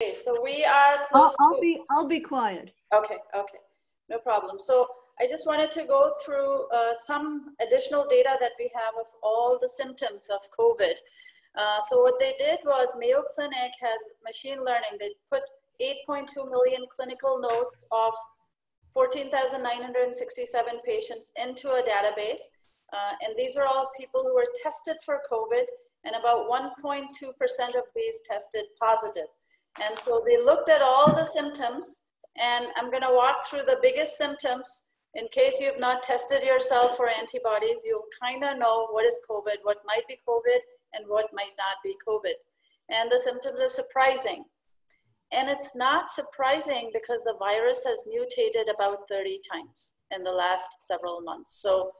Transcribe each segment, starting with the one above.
Okay, so we are I'll, close I'll be quiet. Okay, no problem. So I just wanted to go through some additional data that we have of all the symptoms of COVID. So what they did was Mayo Clinic has machine learning. They put 8.2 million clinical notes of 14,967 patients into a database. And these are all people who were tested for COVID, and about 1.2% of these tested positive. And so they looked at all the symptoms, and I'm going to walk through the biggest symptoms. In case you have not tested yourself for antibodies, you'll kind of know what is COVID, what might be COVID, and what might not be COVID. And the symptoms are surprising. And it's not surprising because the virus has mutated about 30 times in the last several months. So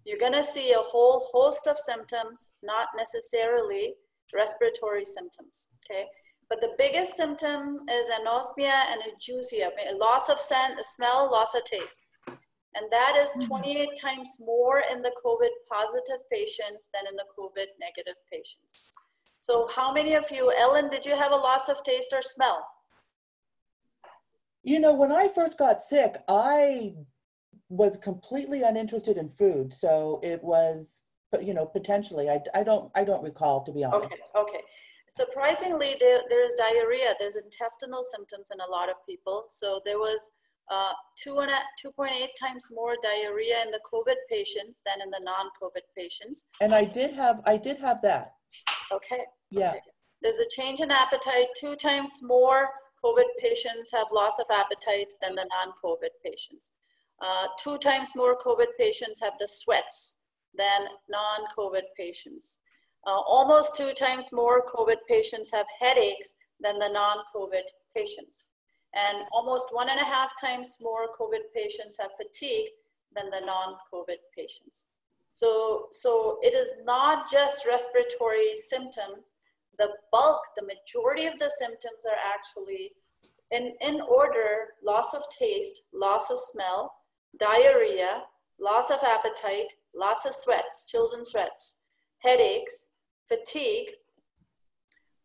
you're going to see a whole host of symptoms, not necessarily respiratory symptoms, okay? But the biggest symptom is anosmia and ageusia, loss of smell, loss of taste. And that is 28 times more in the COVID positive patients than in the COVID negative patients. So how many of you, Ellen, did you have a loss of taste or smell? You know, when I first got sick, I was completely uninterested in food. So it was, you know, potentially, I don't recall, to be honest. Okay. Surprisingly, there is diarrhea. There's intestinal symptoms in a lot of people. So there was 2.8 times more diarrhea in the COVID patients than in the non-COVID patients. And I did have that. Okay. Yeah. Okay. There's a change in appetite. 2 times more COVID patients have loss of appetite than the non-COVID patients. 2 times more COVID patients have the sweats than non-COVID patients. Almost 2 times more COVID patients have headaches than the non-COVID patients. And almost 1.5 times more COVID patients have fatigue than the non-COVID patients. So it is not just respiratory symptoms. The bulk, the majority of the symptoms are actually in order: loss of taste, loss of smell, diarrhea, loss of appetite, loss of sweats, chills and sweats, headaches, fatigue,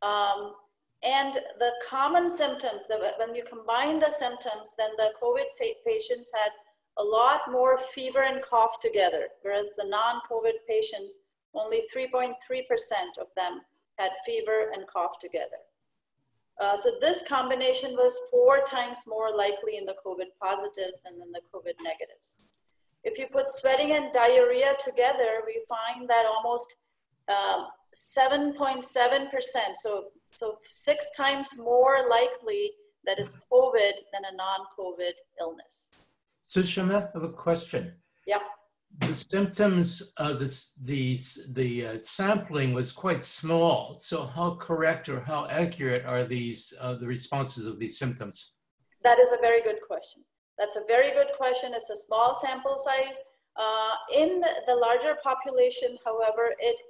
and the common symptoms, when you combine the symptoms, then the COVID patients had a lot more fever and cough together, whereas the non-COVID patients, only 3.3% of them had fever and cough together. So this combination was 4 times more likely in the COVID positives than in the COVID negatives. If you put sweating and diarrhea together, we find that almost 7.7%, so 6 times more likely that it's COVID than a non-COVID illness. So Shama, I have a question. Yeah. The symptoms, the sampling was quite small. So how correct or how accurate are these, the responses of these symptoms? That is a very good question. That's a very good question. It's a small sample size. In the larger population, however, it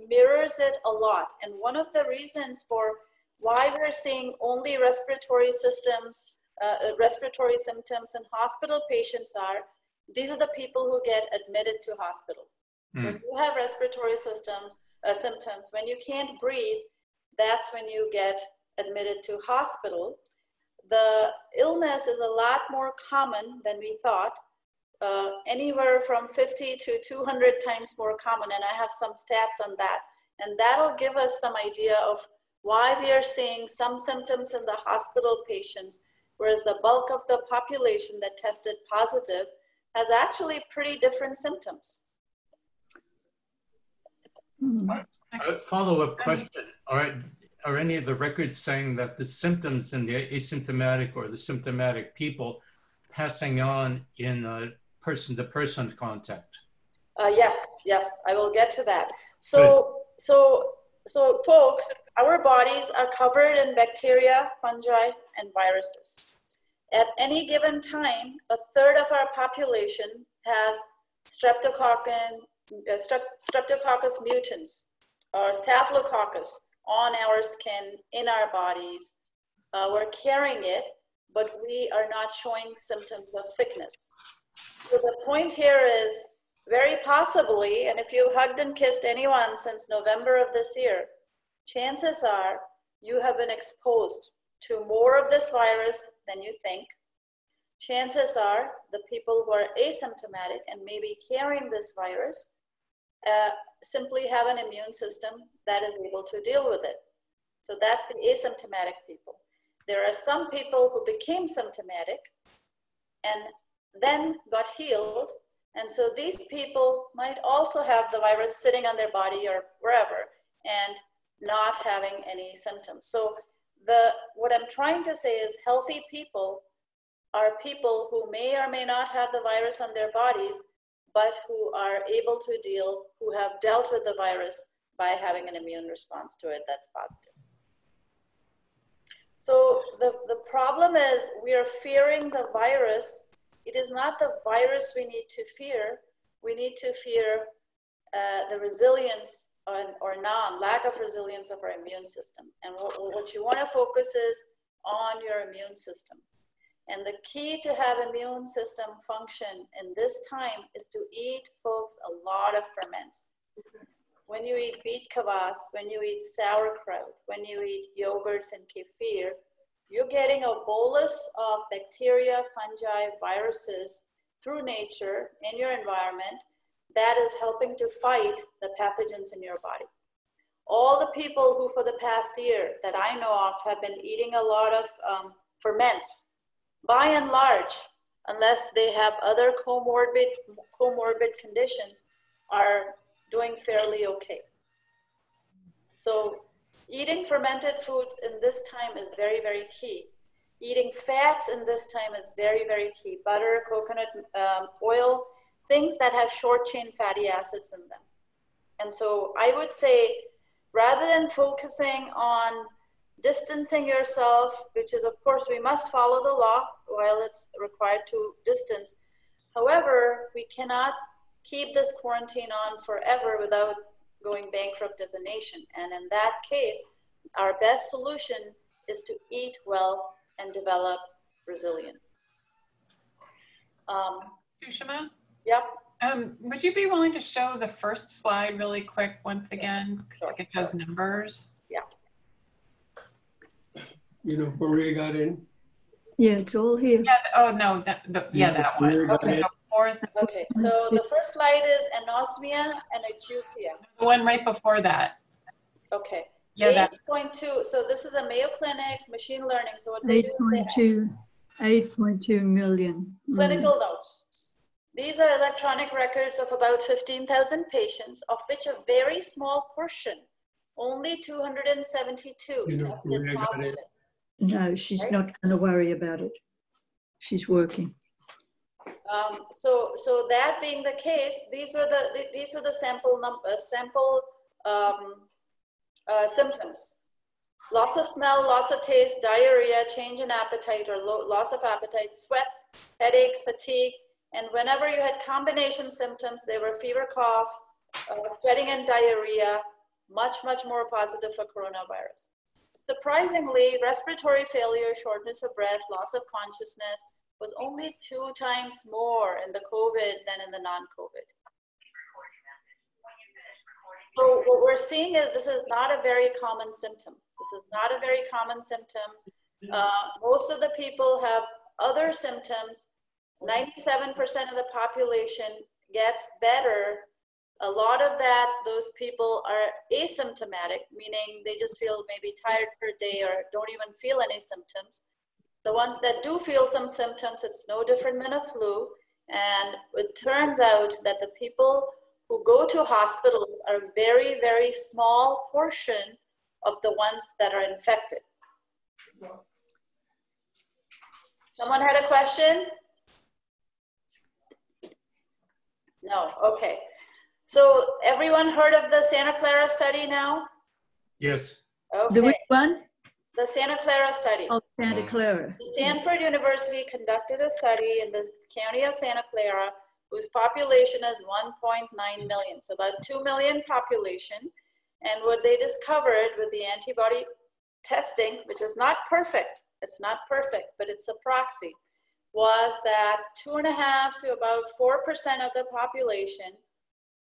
mirrors it a lot. And one of the reasons for why we're seeing only respiratory symptoms in hospital patients are, these are the people who get admitted to hospital. When you have respiratory symptoms, when you can't breathe, that's when you get admitted to hospital. The illness is a lot more common than we thought, anywhere from 50 to 200 times more common, and I have some stats on that. And that'll give us some idea of why we are seeing some symptoms in the hospital patients, whereas the bulk of the population that tested positive has actually pretty different symptoms. A follow-up question. Are any of the records saying that the symptoms in the asymptomatic or the symptomatic people passing on in person-to-person contact? Yes, I will get to that. So folks, our bodies are covered in bacteria, fungi, and viruses. At any given time, 1/3 of our population has streptococcus mutans or staphylococcus on our skin, in our bodies. We're carrying it, but we are not showing symptoms of sickness. So the point here is, very possibly, and if you hugged and kissed anyone since November of this year, chances are you have been exposed to more of this virus than you think. Chances are the people who are asymptomatic and maybe carrying this virus simply have an immune system that is able to deal with it. So that's the asymptomatic people. There are some people who became symptomatic and then got healed. And so these people might also have the virus sitting on their body or wherever and not having any symptoms. So what I'm trying to say is healthy people are people who may or may not have the virus on their bodies, but who are able to who have dealt with the virus by having an immune response to it that's positive. So the problem is we are fearing the virus. It is not the virus we need to fear. We need to fear the resilience or lack of resilience of our immune system. And what you want to focus is on your immune system. And the key to have immune system function in this time is to eat, folks, a lot of ferments. When you eat beet kvass, when you eat sauerkraut, when you eat yogurts and kefir, you're getting a bolus of bacteria, fungi, viruses through nature in your environment that is helping to fight the pathogens in your body. All the people who for the past year that I know of have been eating a lot of ferments, by and large, unless they have other comorbid conditions, are doing fairly okay. So eating fermented foods in this time is very, very key. Eating fats in this time is very, very key. Butter, coconut oil, things that have short chain fatty acids in them. And so I would say, rather than focusing on distancing yourself, which is, of course, we must follow the law while it's required to distance. However, we cannot keep this quarantine on forever without going bankrupt as a nation. And in that case, our best solution is to eat well and develop resilience. Sushma? Yep. Would you be willing to show the first slide really quick once again to get those numbers? Yeah. You know, Maria got in. Yeah, it's all here. Yeah, oh no, that one. Okay. Fourth. Okay, so the first slide is anosmia and agesia. The one right before that. Okay. Yeah, 8.2. So this is a Mayo Clinic machine learning. So what they do is they 8.2 million. clinical notes. These are electronic records of about 15,000 patients, of which a very small portion, only 272, tested positive. No, she's not going to worry about it. She's working. So that being the case, these were the sample symptoms: loss of smell, loss of taste, diarrhea, change in appetite or loss of appetite, sweats, headaches, fatigue, and whenever you had combination symptoms, they were fever, cough, sweating, and diarrhea. Much more positive for coronavirus. Surprisingly, respiratory failure, shortness of breath, loss of consciousness was only 2 times more in the COVID than in the non-COVID. So what we're seeing is this is not a very common symptom. This is not a very common symptom. Most of the people have other symptoms. 97% of the population gets better. A lot of those people are asymptomatic, meaning they just feel maybe tired per day or don't even feel any symptoms. The ones that do feel some symptoms, it's no different than a flu. And it turns out that the people who go to hospitals are a very, very small portion of the ones that are infected. Someone had a question? No, okay. So everyone heard of the Santa Clara study now? Yes. Okay. The which one? The Santa Clara study. Oh, Santa Clara. Stanford University conducted a study in the county of Santa Clara whose population is 1.9 million, so about 2 million population. And what they discovered with the antibody testing, which is not perfect, it's not perfect, but it's a proxy, was that 2.5% to about 4% of the population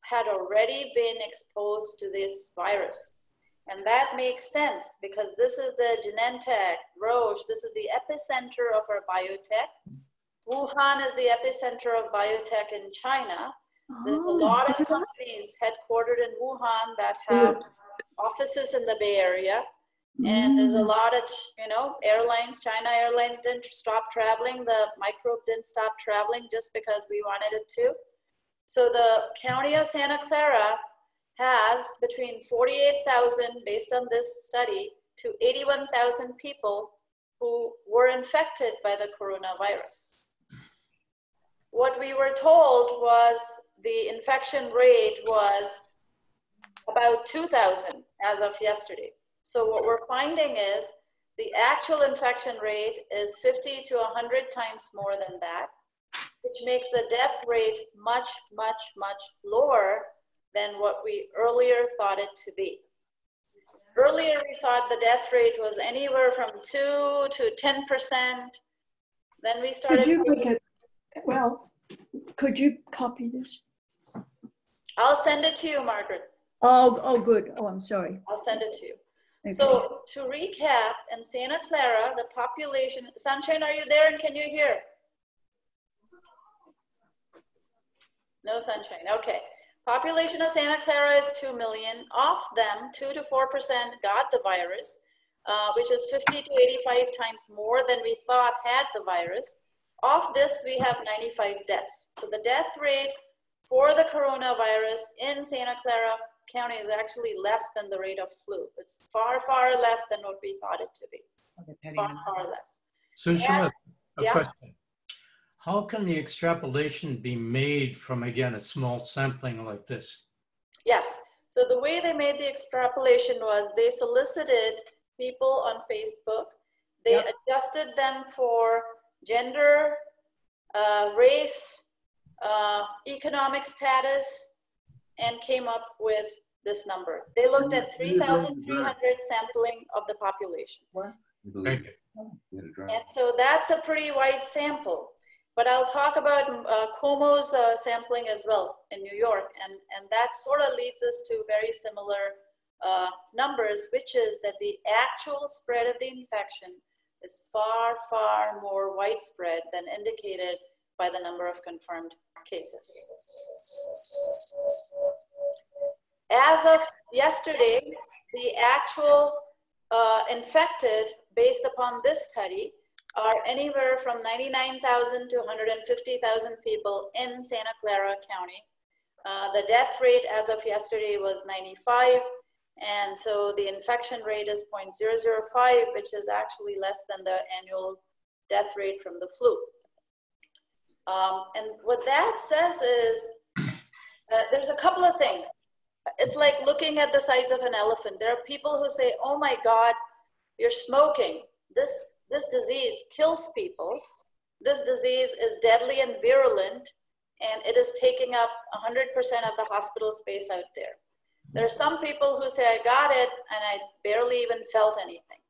had already been exposed to this virus. And that makes sense because this is the Genentech, Roche, this is the epicenter of our biotech. Wuhan is the epicenter of biotech in China. There's a lot of companies headquartered in Wuhan that have offices in the Bay Area. And there's a lot of, airlines, China Airlines didn't stop traveling. The microbe didn't stop traveling just because we wanted it to. So the county of Santa Clara has between 48,000, based on this study, to 81,000 people who were infected by the coronavirus. What we were told was the infection rate was about 2,000 as of yesterday. So what we're finding is the actual infection rate is 50 to 100 times more than that, which makes the death rate much, much, much lower than what we earlier thought it to be. Earlier, we thought the death rate was anywhere from 2 to 10%. Then we started. Could you make it, well, could you copy this? I'll send it to you, Margaret. Oh, good. Oh, I'm sorry. I'll send it to you. Okay. So to recap, in Santa Clara, the population, Sunshine, are you there and can you hear? No Sunshine, okay. Population of Santa Clara is 2 million. Of them, 2 to 4% got the virus, which is 50 to 85 times more than we thought had the virus. Of this, we have 95 deaths. So the death rate for the coronavirus in Santa Clara County is actually less than the rate of flu. It's far, far less than what we thought it to be. Far, far less. So Shima, a yeah. question. How can the extrapolation be made from, again, a small sampling like this? Yes. So the way they made the extrapolation was they solicited people on Facebook. They adjusted them for gender, race, economic status, and came up with this number. They looked at 3,300 sampling of the population. Thank you. And so that's a pretty wide sample. But I'll talk about Cuomo's sampling as well in New York. And that sort of leads us to very similar numbers, which is that the actual spread of the infection is far, far more widespread than indicated by the number of confirmed cases. As of yesterday, the actual infected, based upon this study, are anywhere from 99,000 to 150,000 people in Santa Clara County. The death rate as of yesterday was 95, and so the infection rate is 0.005, which is actually less than the annual death rate from the flu. And what that says is, there's a couple of things. It's like looking at the sides of an elephant. There are people who say, oh my God, you're smoking. This disease kills people. This disease is deadly and virulent, and it is taking up 100% of the hospital space out there. There are some people who say, I got it, and I barely even felt anything.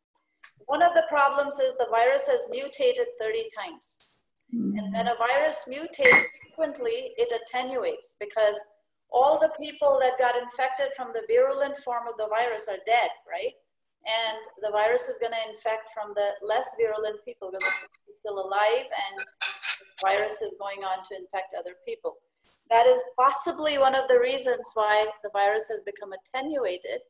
One of the problems is the virus has mutated 30 times. And when a virus mutates frequently, it attenuates because all the people that got infected from the virulent form of the virus are dead, right? And the virus is going to infect from the less virulent people because it's still alive and the virus is going on to infect other people. That is possibly one of the reasons why the virus has become attenuated.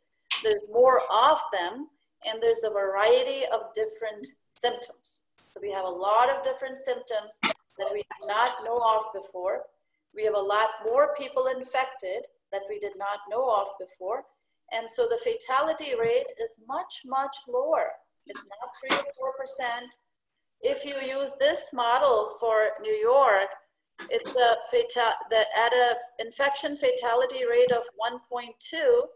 There's more of them, and there's a variety of different symptoms. So we have a lot of different symptoms that we did not know of before. We have a lot more people infected that we did not know of before. And so the fatality rate is much, much lower. It's not 3 or 4%. If you use this model for New York, it's at an infection fatality rate of 1.2.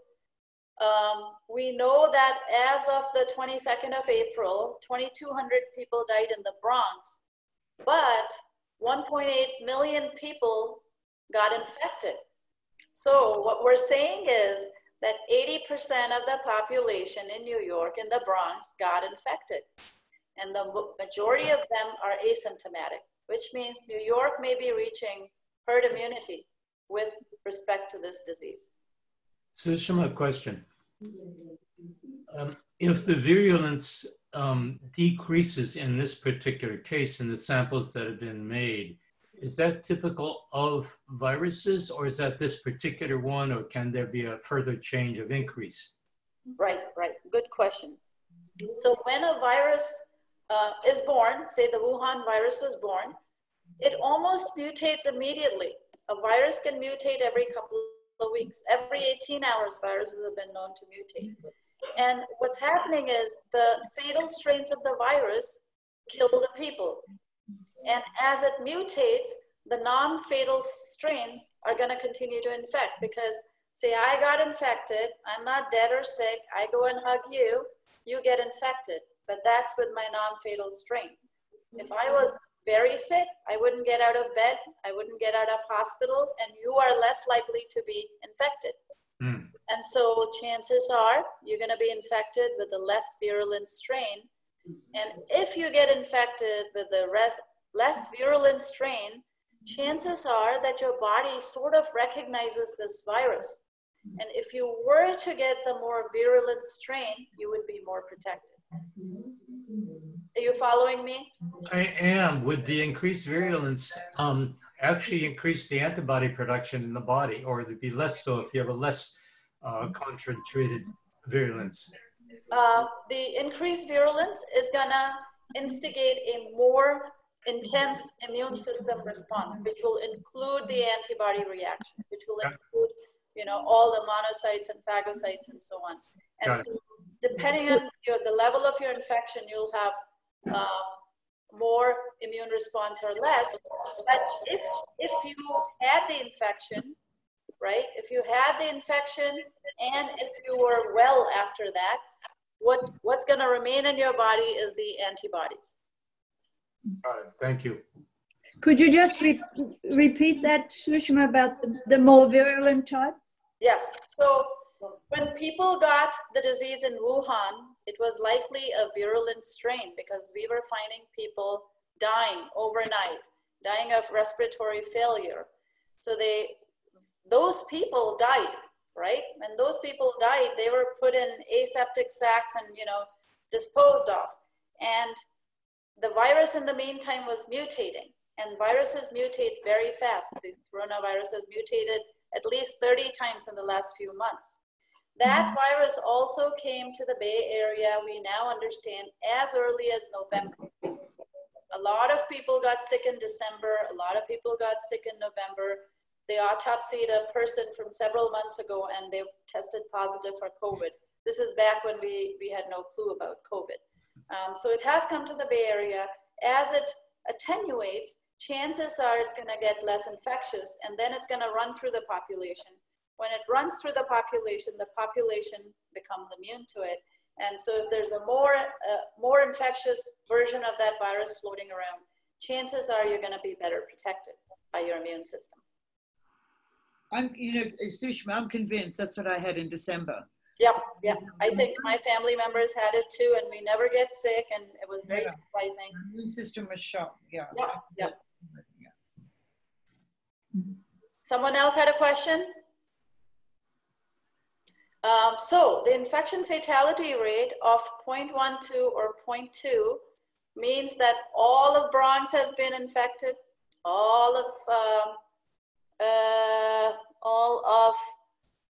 We know that as of the 22nd of April, 2,200 people died in the Bronx, but 1.8 million people got infected. So what we're saying is that 80% of the population in New York, in the Bronx, got infected. And the majority of them are asymptomatic, which means New York may be reaching herd immunity with respect to this disease. So, Shima, a question. If the virulence decreases in this particular case in the samples that have been made, is that typical of viruses, or is that this particular one, or can there be a further change of increase? Right, right. Good question. So when a virus is born, say the Wuhan virus was born, it almost mutates immediately. A virus can mutate every couple of weeks. Every 18 hours, viruses have been known to mutate. And what's happening is the fatal strains of the virus kill the people. And as it mutates, the non-fatal strains are going to continue to infect, because say I got infected, I'm not dead or sick, I go and hug you, you get infected, but that's with my non-fatal strain. If I was very sick, I wouldn't get out of bed, I wouldn't get out of hospital, and you are less likely to be infected. And so chances are you're going to be infected with a less virulent strain. And if you get infected with the less virulent strain, chances are that your body sort of recognizes this virus. And if you were to get the more virulent strain, you would be more protected. Are you following me? I am. Would the increased virulence actually increase the antibody production in the body, or would it be less so if you have a less concentrated virulence? The increased virulence is gonna instigate a more intense immune system response, which will include the antibody reaction, which will include, you know, all the monocytes and phagocytes and so on. And so depending on the level of your infection, you'll have more immune response or less. But if you had the infection, right? If you had the infection and if you were well after that, what's going to remain in your body is the antibodies. All right, thank you. Could you just repeat that, Sushma, about the more virulent type? Yes. So when people got the disease in Wuhan, it was likely a virulent strain because we were finding people dying overnight, dying of respiratory failure. So those people died, right? When those people died, they were put in aseptic sacks and, you know, disposed of. And the virus in the meantime was mutating, and viruses mutate very fast. These coronaviruses mutated at least 30 times in the last few months. That virus also came to the Bay Area, we now understand, as early as November. A lot of people got sick in December. A lot of people got sick in November. They autopsied a person from several months ago and they tested positive for COVID. This is back when we had no clue about COVID. So it has come to the Bay Area. As it attenuates, chances are it's going to get less infectious, and then it's going to run through the population. When it runs through the population becomes immune to it. And so if there's a more infectious version of that virus floating around, chances are you're going to be better protected by your immune system. Sushma, I'm convinced that's what I had in December. Yeah, yeah. I think my family members had it too, and we never get sick, and it was very surprising. The immune system was shocked. Yeah. Someone else had a question? So the infection fatality rate of 0.12 or 0.2 means that all of Bronx has been infected, all of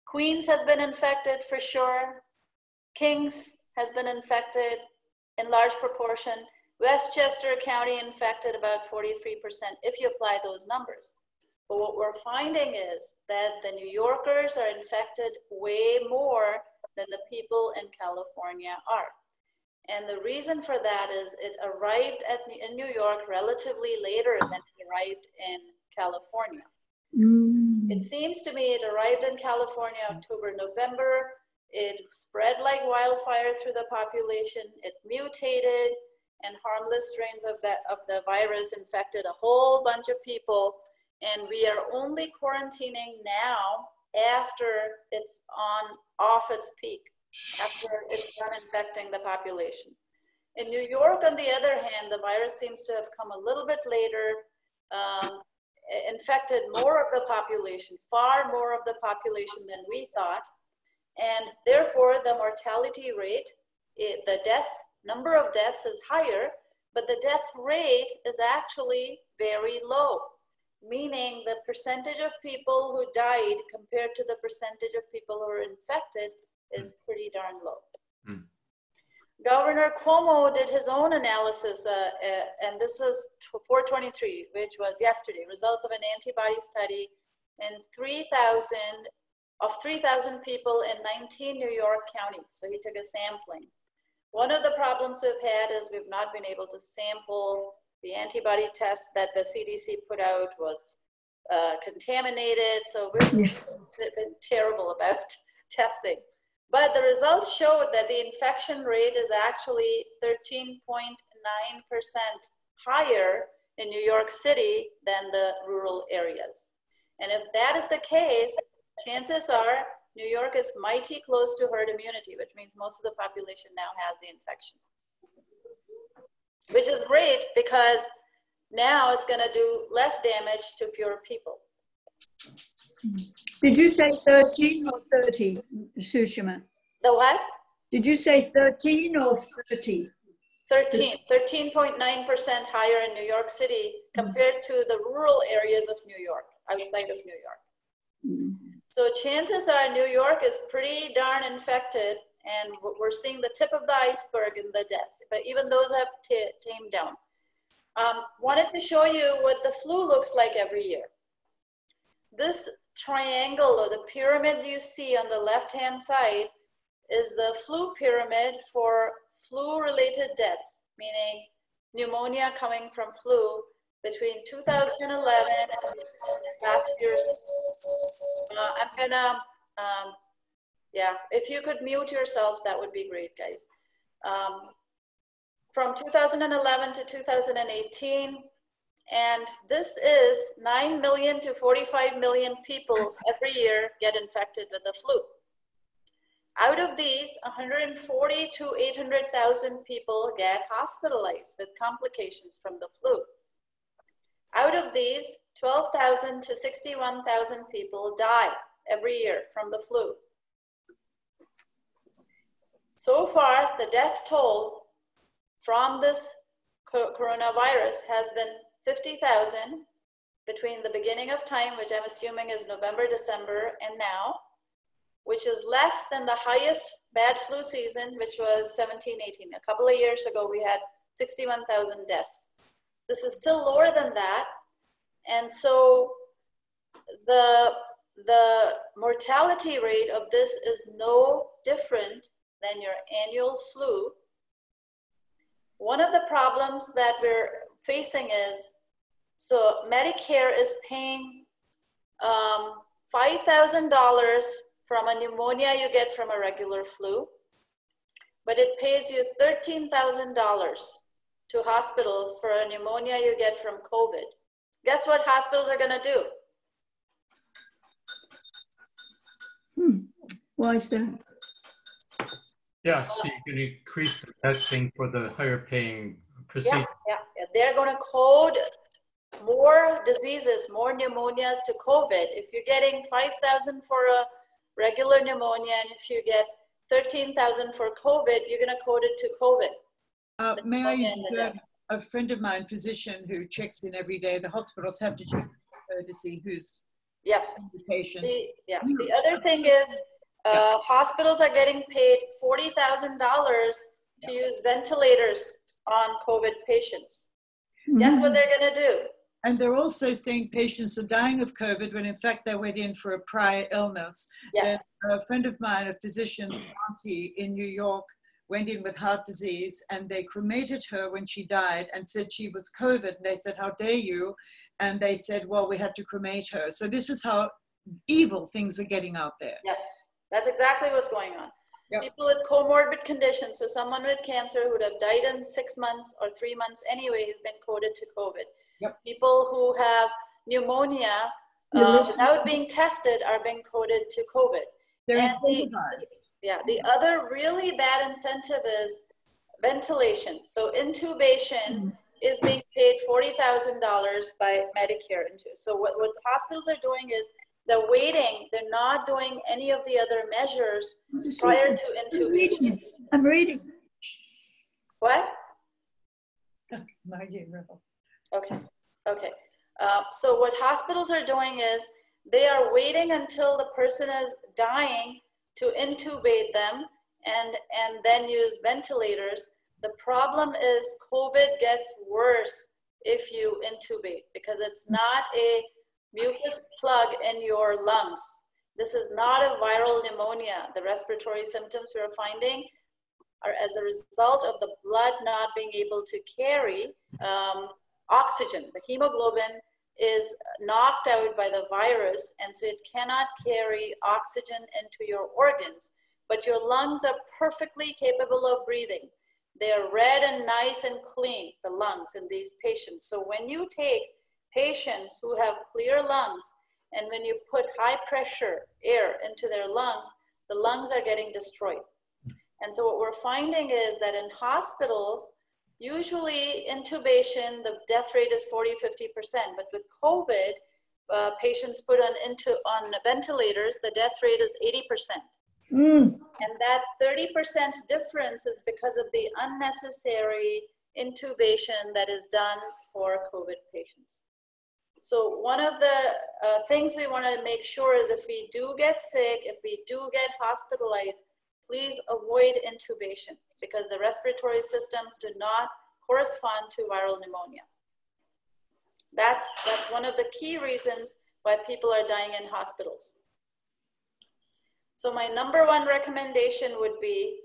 Queens has been infected for sure, Kings has been infected in large proportion, Westchester County infected about 43% if you apply those numbers. But what we're finding is that the New Yorkers are infected way more than the people in California are. And the reason for that is it arrived in New York relatively later than it arrived in California. It seems to me it arrived in California October, November. It spread like wildfire through the population. It mutated, and harmless strains of the virus infected a whole bunch of people. And we are only quarantining now after it's off its peak, after it's done infecting the population. In New York, on the other hand, the virus seems to have come a little bit later, infected more of the population, far more of the population than we thought. And therefore, the mortality rate, the number of deaths is higher, but the death rate is actually very low, meaning the percentage of people who died compared to the percentage of people who are infected is pretty darn low. Governor Cuomo did his own analysis, and this was 4/23, which was yesterday, results of an antibody study in 3,000 people in 19 New York counties. So he took a sampling. One of the problems we've had is we've not been able to sample. The antibody test that the CDC put out was contaminated, so we've been terrible about testing. But the results showed that the infection rate is actually 13.9% higher in New York City than the rural areas. And if that is the case, chances are New York is mighty close to herd immunity, which means most of the population now has the infection. Which is great because now it's going to do less damage to fewer people. Did you say 13 or 30, Sushma? The what? Did you say 13 or 30? 13.9% higher in New York City compared to the rural areas of New York, outside of New York. So chances are New York is pretty darn infected, and we're seeing the tip of the iceberg in the deaths, but even those have tamed down. Wanted to show you what the flu looks like every year. This triangle or the pyramid you see on the left-hand side is the flu pyramid for flu-related deaths, meaning pneumonia coming from flu between 2011 and last year. I'm gonna, if you could mute yourselves, that would be great, guys. From 2011 to 2018, and this is 9 million to 45 million people every year get infected with the flu. Out of these, 140 to 800,000 people get hospitalized with complications from the flu. Out of these, 12,000 to 61,000 people die every year from the flu. So far, the death toll from this coronavirus has been 50,000 between the beginning of time, which I'm assuming is November, December, and now, which is less than the highest bad flu season, which was 17-18. A couple of years ago, we had 61,000 deaths. This is still lower than that. And so the mortality rate of this is no different than your annual flu. One of the problems that we're facing is, so Medicare is paying $5,000 from a pneumonia you get from a regular flu, but it pays you $13,000 to hospitals for a pneumonia you get from COVID. Guess what hospitals are gonna do? Why is that? Yeah, so you can increase the testing for the higher paying procedure. Yeah. They're gonna code more diseases, more pneumonias to COVID. If you're getting 5,000 for a regular pneumonia, and if you get 13,000 for COVID, you're gonna code it to COVID. May I interject? A friend of mine, physician who checks in every day, the hospitals have to check to see who's the patients. The other thing is hospitals are getting paid $40,000 to use ventilators on COVID patients. Guess what they're gonna do? And they're also saying patients are dying of COVID when in fact they went in for a prior illness. Yes. A friend of mine, a physician's auntie in New York, went in with heart disease and they cremated her when she died and said she was COVID. And they said, how dare you? And they said, well, we had to cremate her. So this is how evil things are getting out there. Yes, that's exactly what's going on. Yep. People with comorbid conditions, so someone with cancer who would have died in 6 months or 3 months anyway has been coded to COVID. Yep. People who have pneumonia without being tested are being coded to COVID. They're And incentivized. the other really bad incentive is ventilation. So intubation is being paid $40,000 by Medicare. So what hospitals are doing is They're waiting. They're not doing any of the other measures prior to intubation. I'm reading. What? Maggie Riddle. Okay, okay. So what hospitals are doing is they are waiting until the person is dying to intubate them and then use ventilators. The problem is COVID gets worse if you intubate because it's not a mucus plug in your lungs. This is not a viral pneumonia. The respiratory symptoms we are finding are as a result of the blood not being able to carry oxygen. The hemoglobin is knocked out by the virus, and so it cannot carry oxygen into your organs. But your lungs are perfectly capable of breathing. They are red and nice and clean, the lungs in these patients. So when you take patients who have clear lungs, and when you put high pressure air into their lungs, the lungs are getting destroyed. And so what we're finding is that in hospitals, usually intubation, the death rate is 40–50%, but with COVID, patients put on ventilators, the death rate is 80%. And that 30% difference is because of the unnecessary intubation that is done for COVID patients. So one of the things we want to make sure is if we do get sick, if we do get hospitalized, please avoid intubation because the respiratory systems do not correspond to viral pneumonia. That's one of the key reasons why people are dying in hospitals. So my number one recommendation would be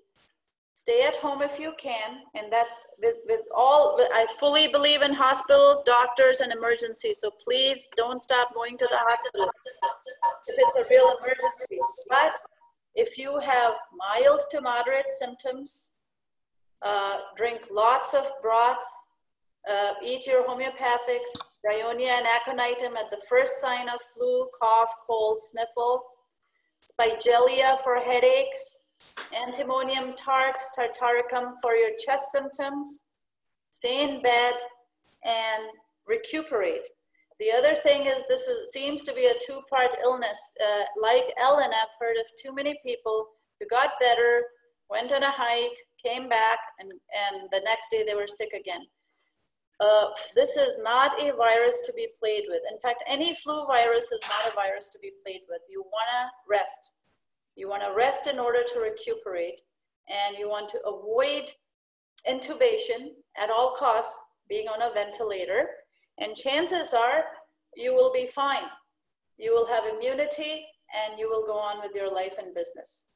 stay at home if you can, and that's I fully believe in hospitals, doctors, and emergencies, so please don't stop going to the hospital if it's a real emergency. But if you have mild to moderate symptoms, drink lots of broths, eat your homeopathics, bryonia and aconitum at the first sign of flu, cough, cold, sniffle, spigellia for headaches, antimonium tart, tartaricum for your chest symptoms, stay in bed, and recuperate. The other thing is seems to be a two-part illness. Like Ellen, I've heard of too many people who got better, went on a hike, came back, and the next day they were sick again. This is not a virus to be played with. In fact, any flu virus is not a virus to be played with. You wanna rest. You wanna rest in order to recuperate, and you want to avoid intubation at all costs, being on a ventilator, and chances are you will be fine. You will have immunity and you will go on with your life and business.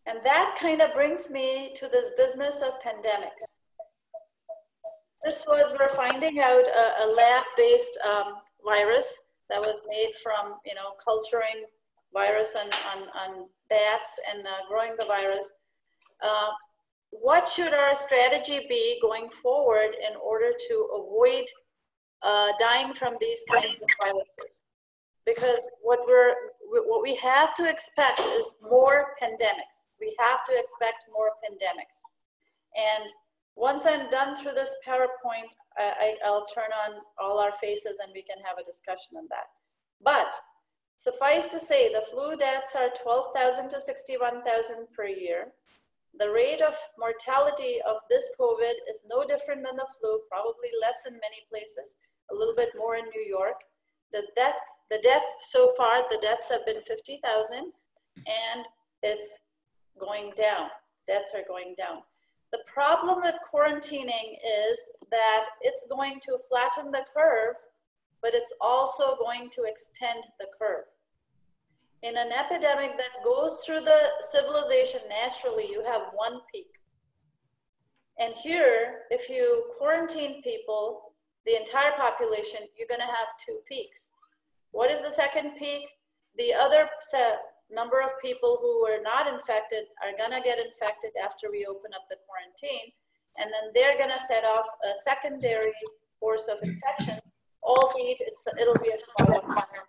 And that kind of brings me to this business of pandemics. This was, we're finding out a lab-based virus that was made from, culturing virus on bats and growing the virus. What should our strategy be going forward in order to avoid dying from these kinds of viruses? Because what we have to expect is more pandemics. We have to expect more pandemics. And once I'm done through this PowerPoint, I'll turn on all our faces and we can have a discussion on that. But suffice to say, the flu deaths are 12,000 to 61,000 per year. The rate of mortality of this COVID is no different than the flu, probably less in many places, a little bit more in New York. The death so far, the deaths have been 50,000 and it's going down. Deaths are going down. The problem with quarantining is that it's going to flatten the curve, but it's also going to extend the curve. In an epidemic that goes through the civilization naturally, you have one peak. And here, if you quarantine people, the entire population, you're gonna have two peaks. What is the second peak? The other number of people who were not infected are gonna get infected after we open up the quarantine, and then they're gonna set off a secondary course of infections, albeit it'll be a 12 months.